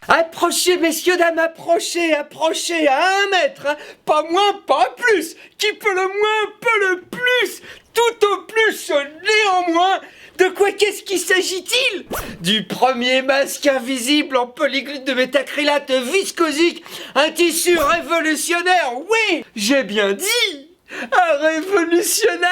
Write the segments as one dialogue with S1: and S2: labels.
S1: Approchez, messieurs, dames, approchez, approchez à 1 mètre, hein. Pas moins, pas plus. Qui peut le moins, peut le plus. Tout au plus, néanmoins. De quoi qu'est-ce qu'il s'agit-il? Du premier masque invisible en polyglute de métacrylate viscosique, un tissu révolutionnaire, oui, j'ai bien dit. Un révolutionnaire!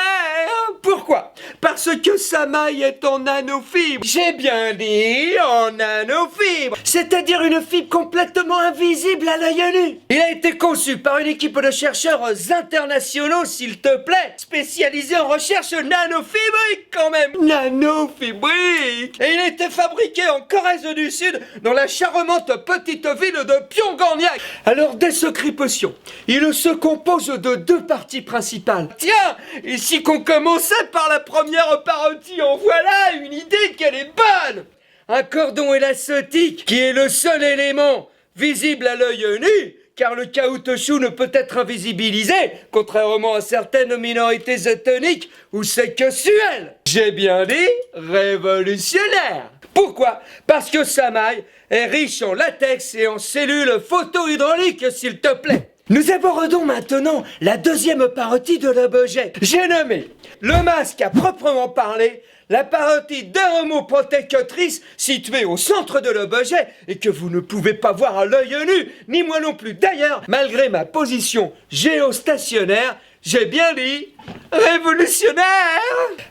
S1: Pourquoi? Parce que sa maille est en nanofibre. J'ai bien dit en nanofibre. C'est-à-dire une fibre complètement invisible à l'œil nu. Il a été conçu par une équipe de chercheurs internationaux, s'il te plaît, spécialisés en recherche nanofibrique quand même. Nanofibrique! Et il a été fabriqué en Corée du Sud, dans la charmante petite ville de Pyongyang. Alors, des secrets potions. Il se compose de 2 parties principale. Tiens, et si qu'on commençait par la première parodie, en voilà une idée qu'elle est bonne. Un cordon élastique qui est le seul élément visible à l'œil nu, car le caoutchouc ne peut être invisibilisé, contrairement à certaines minorités ethniques ou sexuelles. J'ai bien dit révolutionnaire. Pourquoi? Parce que sa maille est riche en latex et en cellules photohydrauliques, s'il te plaît. Nous abordons maintenant la deuxième parodie de l'objet. J'ai nommé le masque à proprement parler, la parodie dermoprotectrice située au centre de l'objet et que vous ne pouvez pas voir à l'œil nu, ni moi non plus d'ailleurs, malgré ma position géostationnaire. J'ai bien dit révolutionnaire.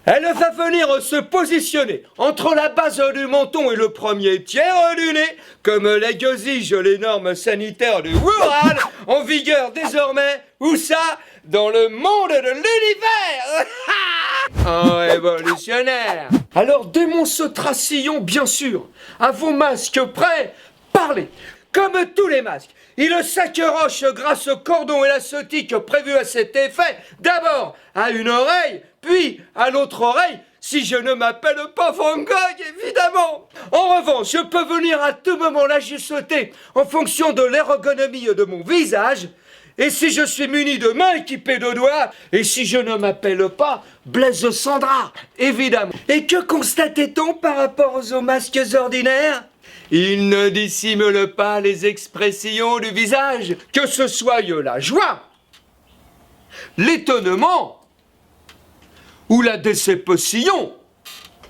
S1: Elle va venir se positionner entre la base du menton et le premier tiers du nez, comme l'exigent les normes sanitaires du Wuhan, en vigueur désormais, où ça? Dans le monde de l'univers. Un révolutionnaire. Alors démonstration bien sûr, à vos masques prêts, parlez. Comme tous les masques, il s'accroche grâce au cordon élastique prévu à cet effet, d'abord à une oreille, puis à l'autre oreille, si je ne m'appelle pas Van Gogh, évidemment. En revanche, je peux venir à tout moment l'ajuster en fonction de l'ergonomie de mon visage, et si je suis muni de mains équipées de doigts, et si je ne m'appelle pas Blaise Sandra, évidemment. Et que constatait-on par rapport aux masques ordinaires? Il ne dissimule pas les expressions du visage, que ce soit la joie, l'étonnement, ou la déception,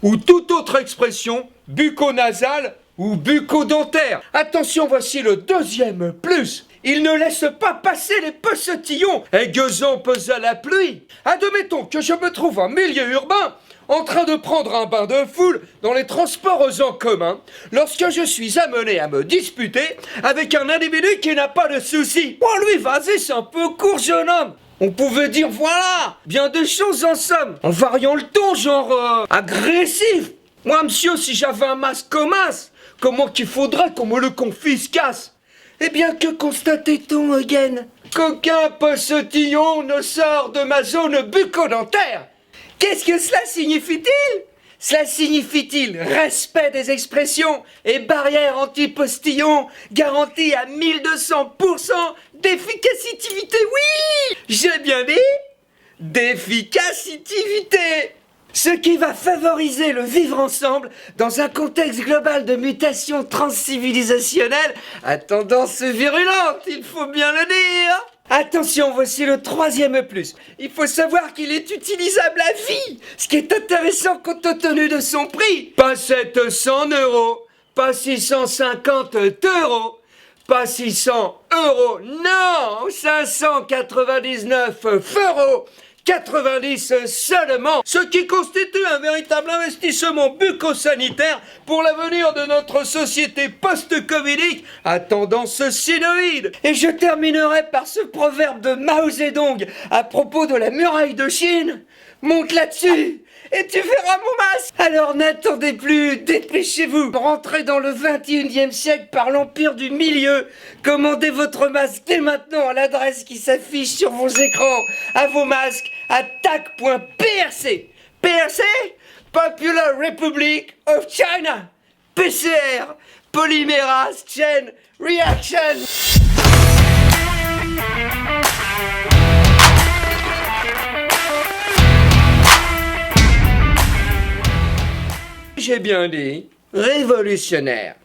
S1: ou toute autre expression bucco-nasale ou bucco-dentaire. Attention, voici le deuxième plus. Il ne laisse pas passer les postillons, exemples à la pluie. Admettons que je me trouve en milieu urbain, en train de prendre un bain de foule dans les transports en commun, lorsque je suis amené à me disputer avec un individu qui n'a pas de soucis. Oh lui, vas-y, c'est un peu court, jeune homme. On pouvait dire voilà, bien des choses en somme, en variant le ton, genre agressif. Moi, monsieur, si j'avais un masque comme as, comment qu'il faudrait qu'on me le confiscasse? Eh bien, que constatait-on, again? Qu'aucun postillon ne sort de ma zone bucco-dentaire. Qu'est-ce que cela signifie-t-il? Cela signifie-t-il respect des expressions et barrière anti-postillon garantie à 1200% d'efficacité? Oui! J'ai bien dit d'efficacité! Ce qui va favoriser le vivre ensemble dans un contexte global de mutation transcivilisationnelle à tendance virulente, il faut bien le dire. Attention, voici le troisième plus. Il faut savoir qu'il est utilisable à vie, ce qui est intéressant compte tenu de son prix. Pas 700 €, pas 650 €, pas 600 €, non, 599 € 90 seulement, ce qui constitue un véritable investissement bucco-sanitaire pour l'avenir de notre société post-covidique à tendance sinoïde. Et je terminerai par ce proverbe de Mao Zedong à propos de la muraille de Chine. Monte là-dessus et tu verras mon masque. Alors n'attendez plus, dépêchez-vous. Rentrez dans le 21e siècle par l'empire du milieu. Commandez votre masque dès maintenant à l'adresse qui s'affiche sur vos écrans. À vos masques, à tac.prc. PRC? Popular Republic of China. PCR, Polymérase Chain Reaction. j'ai bien dit révolutionnaire.